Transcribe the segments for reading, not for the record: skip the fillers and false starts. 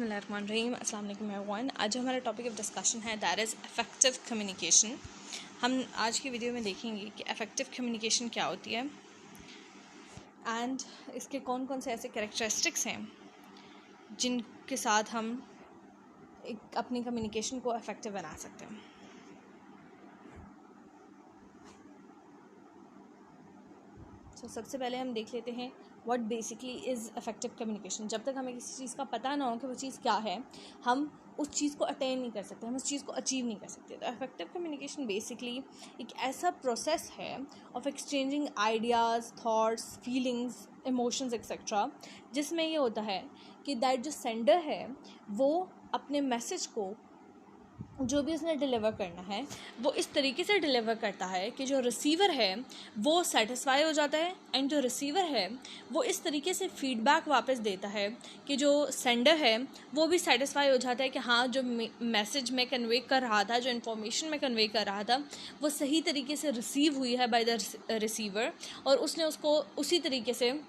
बिस्मिल्लाहिर्रहमानिर्रहीम। अस्सलाम वालेकुम एवरीवन। आज हमारा टॉपिक ऑफ डिस्कशन है दैट इज़ इफ़ेक्टिव कम्युनिकेशन। हम आज की वीडियो में देखेंगे कि इफ़ेक्टिव कम्युनिकेशन क्या होती है एंड इसके कौन कौन से ऐसे कैरेक्टरिस्टिक्स हैं जिनके साथ हम अपनी कम्युनिकेशन को इफ़ेक्टिव बना सकते हैं। सबसे पहले हम देख लेते हैं what basically is effective communication. जब तक हमें किसी चीज़ का पता ना हो कि वो चीज़ क्या है, हम उस चीज़ को अटेन नहीं कर सकते, हम उस चीज़ को अचीव नहीं कर सकते। तो इफ़ेक्टिव कम्युनिकेशन बेसिकली एक ऐसा प्रोसेस है of exchanging ideas, thoughts, feelings, emotions etcetera, जिसमें ये होता है कि दैट जो सेंडर है वो अपने मैसेज को, जो भी उसने डिलीवर करना है, वो इस तरीके से डिलीवर करता है कि जो रिसीवर है वो सेटिस्फाई हो जाता है एंड जो रिसीवर है वो इस तरीके से फीडबैक वापस देता है कि जो सेंडर है वो भी सेटिस्फाई हो जाता है कि हाँ, जो मैसेज मैं कन्वे कर रहा था, जो इन्फॉर्मेशन मैं कन्वे कर रहा था, वो सही तरीके से रिसीव हुई है बाय द रिसीवर और उसने उसको उसी तरीके से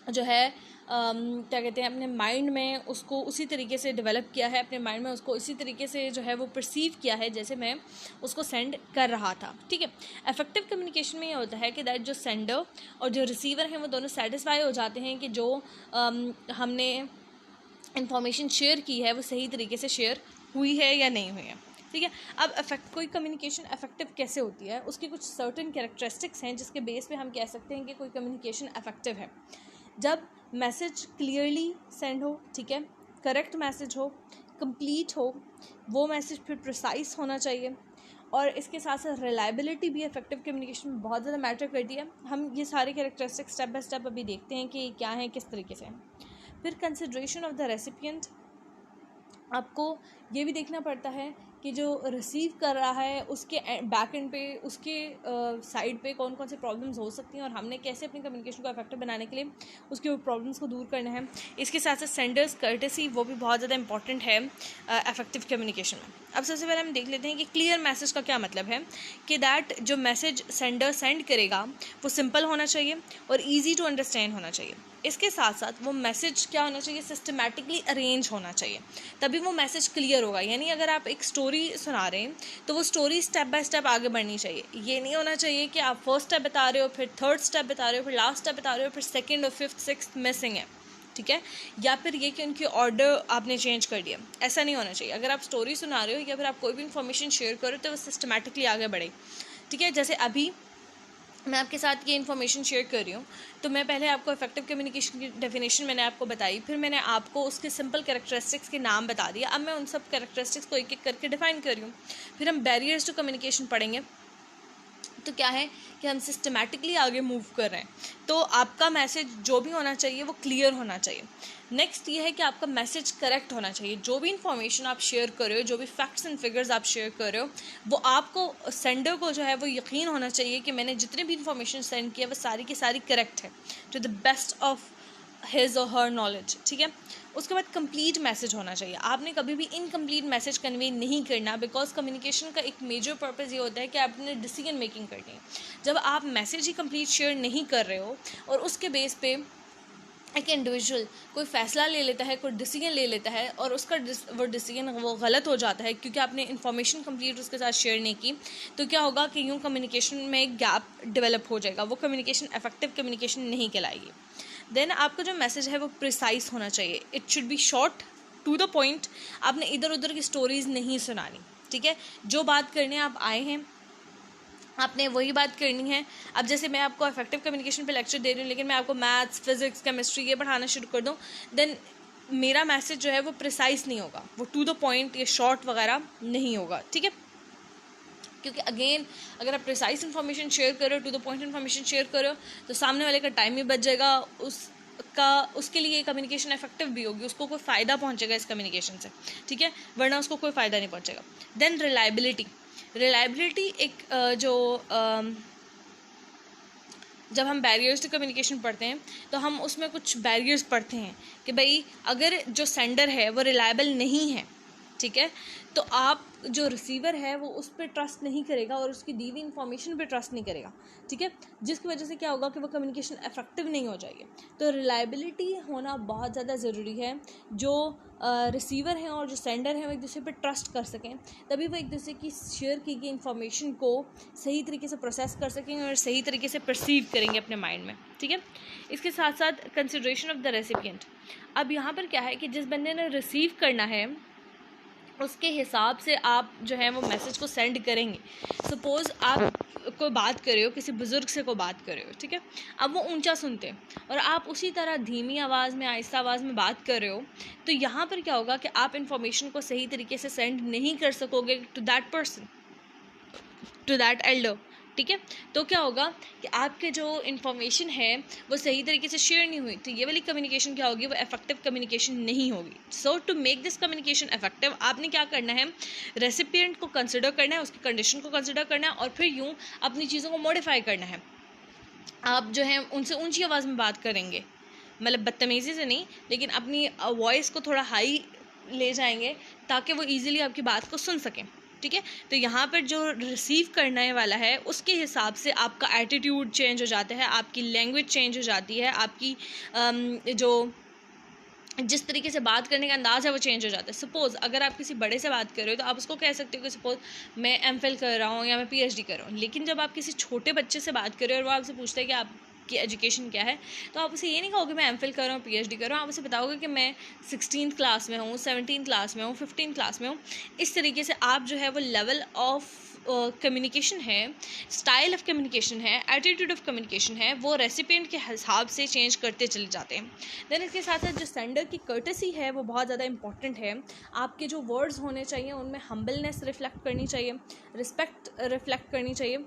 जो है क्या कहते हैं, अपने माइंड में उसको उसी तरीके से डेवलप किया है, अपने माइंड में उसको इसी तरीके से जो है वो परसीव किया है जैसे मैं उसको सेंड कर रहा था। ठीक है। इफेक्टिव कम्युनिकेशन में ये होता है कि दैट जो सेंडर और जो रिसीवर हैं वो दोनों सेटिस्फाई हो जाते हैं कि जो हमने इंफॉर्मेशन शेयर की है वो सही तरीके से शेयर हुई है या नहीं हुई है। ठीक है। अब कोई कम्युनिकेशन इफेक्टिव कैसे होती है, उसकी कुछ सर्टेन कैरेक्टरिस्टिक्स हैं जिसके बेस पे हम कह सकते हैं कि कोई कम्युनिकेशन इफेक्टिव है। जब मैसेज क्लियरली सेंड हो, ठीक है, करेक्ट मैसेज हो, कंप्लीट हो, वो मैसेज फिर प्रिसाइज होना चाहिए और इसके साथ साथ रिलायबिलिटी भी इफेक्टिव कम्युनिकेशन में बहुत ज़्यादा मैटर करती है। हम ये सारे कैरेक्टरिस्टिक्स स्टेप बाय स्टेप अभी देखते हैं कि क्या है, किस तरीके से। फिर कंसिडरेशन ऑफ द रेसिपिएंट, आपको ये भी देखना पड़ता है कि जो रिसीव कर रहा है उसके बैक एंड पे, उसके साइड पे कौन कौन से प्रॉब्लम्स हो सकती हैं और हमने कैसे अपनी कम्युनिकेशन को इफेक्टिव बनाने के लिए उसके प्रॉब्लम्स को दूर करना है। इसके साथ साथ सेंडर्स कर्टेसी, वो भी बहुत ज़्यादा इंपॉर्टेंट है इफेक्टिव कम्युनिकेशन में। अब सबसे पहले हम देख लेते हैं कि क्लियर मैसेज का क्या मतलब है, कि दैट जो मैसेज सेंडर सेंड करेगा वो सिंपल होना चाहिए और ईजी टू अंडरस्टैंड होना चाहिए। इसके साथ साथ वो मैसेज क्या होना चाहिए, सिस्टमैटिकली अरेंज होना चाहिए, तभी वो मैसेज क्लियर होगा। यानी अगर आप एक स्टोरी सुना रहे हैं तो वो स्टोरी स्टेप बाय स्टेप आगे बढ़नी चाहिए। ये नहीं होना चाहिए कि आप फर्स्ट स्टेप बता रहे हो, फिर थर्ड स्टेप बता रहे हो, फिर लास्ट स्टेप बता रहे हो, फिर सेकंड और फिफ्थ सिक्स्थ मिसिंग है। ठीक है। या फिर ये कि उनकी ऑर्डर आपने चेंज कर दिया, ऐसा नहीं होना चाहिए। अगर आप स्टोरी सुना रहे हो या फिर आप कोई भी इन्फॉर्मेशन शेयर करो तो वो सिस्टमैटिकली आगे बढ़े। ठीक है। जैसे अभी मैं आपके साथ ये इन्फॉर्मेशन शेयर कर रही हूँ तो मैं पहले आपको इफेक्टिव कम्युनिकेशन की डेफिनेशन मैंने आपको बताई, फिर मैंने आपको उसके सिंपल कैरेक्टरिस्टिक्स के नाम बता दिया। अब मैं उन सब कैरेक्टरिस्टिक्स को एक एक करके डिफाइन कर रही हूँ। फिर हम बैरियर्स टू कम्युनिकेशन पढ़ेंगे। तो क्या है कि हम सिस्टमैटिकली आगे मूव कर रहे हैं, तो आपका मैसेज जो भी होना चाहिए वो क्लियर होना चाहिए। नेक्स्ट ये है कि आपका मैसेज करेक्ट होना चाहिए। जो भी इन्फॉर्मेशन आप शेयर कर रहे हो, जो भी फैक्ट्स एंड फिगर्स आप शेयर कर रहे हो, वो आपको सेंडर को जो है वो यकीन होना चाहिए कि मैंने जितनी भी इन्फॉर्मेशन सेंड किया वो सारी की सारी करेक्ट है, to the best of his और हर नॉलेज। ठीक है। उसके बाद कंप्लीट मैसेज होना चाहिए। आपने कभी भी इनकम्प्लीट मैसेज कन्वे नहीं करना, बिकॉज कम्युनिकेशन का एक मेजर पर्पज़ ये होता है कि आपने डिसीजन मेकिंग करनी है। जब आप मैसेज ही कंप्लीट शेयर नहीं कर रहे हो और उसके बेस पे एक इंडिविजुअल कोई फ़ैसला ले लेता है, कोई डिसीजन ले लेता है और उसका वो डिसीजन वो गलत हो जाता है क्योंकि आपने इन्फॉर्मेशन कंप्लीट उसके साथ शेयर नहीं की, तो क्या होगा कि यूँ कम्युनिकेशन में एक गैप डेवलप हो जाएगा, वो कम्युनिकेशन इफेक्टिव कम्युनिकेशन नहीं कहलाएगी। देन आपका जो मैसेज है वो प्रिसाइज होना चाहिए। It should be short, to the point. आपने इधर उधर की स्टोरीज़ नहीं सुनानी। ठीक है। जो बात करने आप आए हैं आपने वही बात करनी है। अब जैसे मैं आपको इफेक्टिव कम्युनिकेशन पे लेक्चर दे रही हूँ, लेकिन मैं आपको मैथ्स, फिजिक्स, केमिस्ट्री ये पढ़ाना शुरू कर दूँ, देन मेरा मैसेज जो है वो प्रिसाइज नहीं होगा, वो टू द पॉइंट या शॉर्ट वगैरह नहीं होगा। ठीक है। क्योंकि अगेन अगर आप प्रिसाइज इन्फॉर्मेशन शेयर करो, to the point information share करो, तो सामने वाले का टाइम भी बच जाएगा, उसके लिए कम्युनिकेशन इफेक्टिव भी होगी, उसको कोई फ़ायदा पहुंचेगा इस कम्युनिकेशन से। ठीक है। वरना उसको कोई फ़ायदा नहीं पहुंचेगा। देन रिलायबिलिटी एक जब हम बैरियर्स टू कम्युनिकेशन पढ़ते हैं तो हम उसमें कुछ बैरियर्स पढ़ते हैं कि भाई अगर जो सेंडर है वो रिलायबल नहीं है, ठीक है। तो आप जो रिसीवर है वो उस पर ट्रस्ट नहीं करेगा और उसकी दी हुई इन्फॉर्मेशन पे ट्रस्ट नहीं करेगा, ठीक है, जिसकी वजह से क्या होगा कि वो कम्युनिकेशन इफेक्टिव नहीं हो जाएगी। तो रिलायबिलिटी होना बहुत ज़्यादा ज़रूरी है। जो रिसीवर हैं और जो सेंडर हैं वो एक दूसरे पर ट्रस्ट कर सकें, तभी वो एक दूसरे की शेयर की गई इन्फॉर्मेशन को सही तरीके से प्रोसेस कर सकेंगे और सही तरीके से परसीव करेंगे अपने माइंड में, ठीक है। इसके साथ साथ कंसिडरेशन ऑफ द रेसिपिएंट। अब यहाँ पर क्या है कि जिस बंदे ने रिसीव करना है उसके हिसाब से आप जो है वो मैसेज को सेंड करेंगे। सपोज़ आप कोई बात कर रहे हो, किसी बुज़ुर्ग से कोई बात कर रहे हो, ठीक है, अब वो ऊंचा सुनते हैं और आप उसी तरह धीमी आवाज़ में, आहिस्ता आवाज़ में बात कर रहे हो, तो यहाँ पर क्या होगा कि आप इन्फॉर्मेशन को सही तरीके से सेंड नहीं कर सकोगे to that person, to that elder, ठीक है। तो क्या होगा कि आपके जो इन्फॉर्मेशन है वो सही तरीके से शेयर नहीं हुई, तो ये वाली कम्युनिकेशन क्या होगी, वो इफेक्टिव कम्युनिकेशन नहीं होगी। So to make this communication effective आपने क्या करना है, रेसिपिएंट को कंसिडर करना है, उसकी कंडीशन को कंसिडर करना है और फिर यूँ अपनी चीज़ों को मॉडिफाई करना है। आप जो है उनसे ऊँची आवाज़ में बात करेंगे, मतलब बदतमीज़ी से नहीं, लेकिन अपनी वॉइस को थोड़ा हाई ले जाएंगे ताकि वो ईज़िली आपकी बात को सुन सकें, ठीक है। तो यहाँ पर जो रिसीव करने वाला है उसके हिसाब से आपका एटीट्यूड चेंज हो जाता है, आपकी लैंग्वेज चेंज हो जाती है, आपकी जो जिस तरीके से बात करने का अंदाज़ है वो चेंज हो जाता है। सपोज़ अगर आप किसी बड़े से बात कर रहे हो तो आप उसको कह सकते हो कि सपोज़ मैं एमफिल कर रहा हूँ या मैं पीएचडी कर रहा हूँ, लेकिन जब आप किसी छोटे बच्चे से बात कर रहे हो और वो आपसे पूछते हैं कि आपकी एजुकेशन क्या है, तो आप उसे ये नहीं कहोगे मैं एमफिल कर रहा हूँ, पीएचडी कर रहा हूँ, आप उसे बताओगे कि मैं 16th क्लास में हूँ, 17th क्लास में हूँ, 15th क्लास में हूँ। इस तरीके से आप जो है वो लेवल ऑफ कम्युनिकेशन है, स्टाइल ऑफ कम्युनिकेशन है, एटीट्यूड ऑफ कम्युनिकेशन है, वो रेसिपिएंट के हिसाब से चेंज करते चले जाते हैं। देन इसके साथ साथ जो सेंडर की कर्टेसी है वो बहुत ज़्यादा इंपॉर्टेंट है। आपके जो वर्ड्स होने चाहिए उनमें हम्बलनेस रिफ्लेक्ट करनी चाहिए, रिस्पेक्ट रिफ्लेक्ट करनी चाहिए,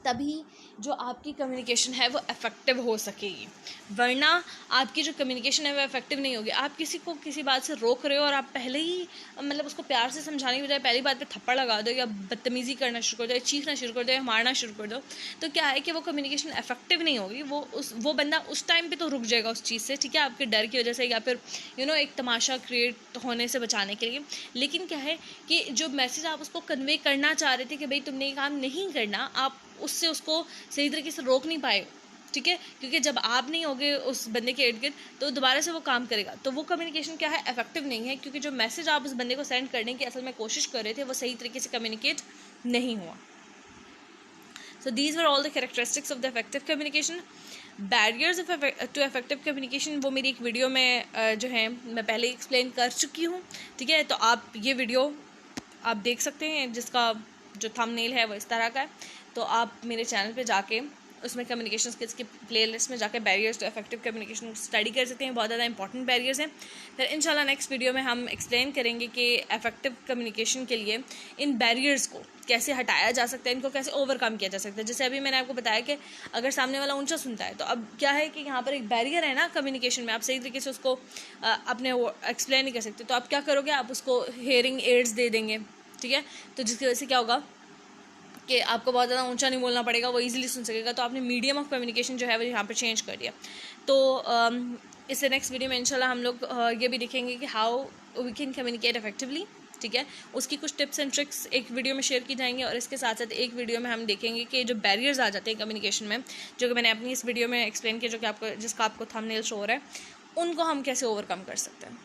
तभी जो आपकी कम्युनिकेशन है वो इफ़ेक्टिव हो सकेगी, वरना आपकी जो कम्युनिकेशन है वो इफ़ेक्टिव नहीं होगी। आप किसी को किसी बात से रोक रहे हो और आप पहले ही मतलब उसको प्यार से समझाने की बजाय पहली बात पे थप्पड़ लगा दो या बदतमीज़ी करना शुरू कर दो या चीखना शुरू कर दो या मारना शुरू कर दो, तो क्या है कि वो कम्युनिकेशन इफ़ेक्टिव नहीं होगी। वो बंदा उस टाइम पर तो रुक जाएगा उस चीज़ से, ठीक है, आपके डर की वजह से या फिर एक तमाशा क्रिएट होने से बचाने के लिए। लेकिन क्या है कि जो मैसेज आप उसको कन्वे करना चाह रहे थे कि भाई तुमने ये काम नहीं करना, आप उससे उसको सही तरीके से रोक नहीं पाए, ठीक है, क्योंकि जब आप नहीं होगे उस बंदे के इर्द गिर्द तो दोबारा से वो काम करेगा, तो वो कम्युनिकेशन क्या है, इफेक्टिव नहीं है, क्योंकि जो मैसेज आप उस बंदे को सेंड करने की असल में कोशिश कर रहे थे वो सही तरीके से कम्युनिकेट नहीं हुआ। So these were all the characteristics of the effective communication. Barriers to effective communication वो मेरी एक वीडियो में जो है मैं पहले एक्सप्लेन कर चुकी हूँ, ठीक है, तो आप ये वीडियो आप देख सकते हैं जिसका जो थंबनेल है वो इस तरह का है। तो आप मेरे चैनल पे जाके उसमें कम्युनिकेशन स्किल्स की प्लेलिस्ट में जाके barriers to effective communication study कर सकते हैं, बहुत ज़्यादा इंपॉर्टेंट बैरियर्स हैं। फिर इंशाल्लाह नेक्स्ट वीडियो में हम एक्सप्लेन करेंगे कि इफेक्टिव कम्युनिकेशन के लिए इन बैरियर्स को कैसे हटाया जा सकता है, इनको कैसे ओवरकम किया जा सकता है। जैसे अभी मैंने आपको बताया कि अगर सामने वाला ऊंचा सुनता है तो अब क्या है कि यहाँ पर एक बैरियर है ना कम्युनिकेशन में, आप सही तरीके से उसको अपने एक्सप्लेन नहीं कर सकते, तो आप क्या करोगे, आप उसको हेयरिंग एड्स दे देंगे, ठीक है, तो जिसकी वजह से क्या होगा कि आपको बहुत ज़्यादा ऊंचा नहीं बोलना पड़ेगा, वो इजीली सुन सकेगा। तो आपने मीडियम ऑफ कम्युनिकेशन जो है वो यहाँ पर चेंज कर दिया। तो इससे नेक्स्ट वीडियो में इंशाल्लाह हम लोग ये भी देखेंगे कि how we can communicate effectively, ठीक है, उसकी कुछ टिप्स एंड ट्रिक्स एक वीडियो में शेयर की जाएंगी। और इसके साथ साथ एक वीडियो में हम देखेंगे कि जो बैरियर्स आ जाते हैं कम्युनिकेशन में, जो कि मैंने अपनी इस वीडियो में एक्सप्लेन किया, जो कि आपको जिसका आपको थंबनेल शो हो रहा है, उनको हम कैसे ओवरकम कर सकते हैं।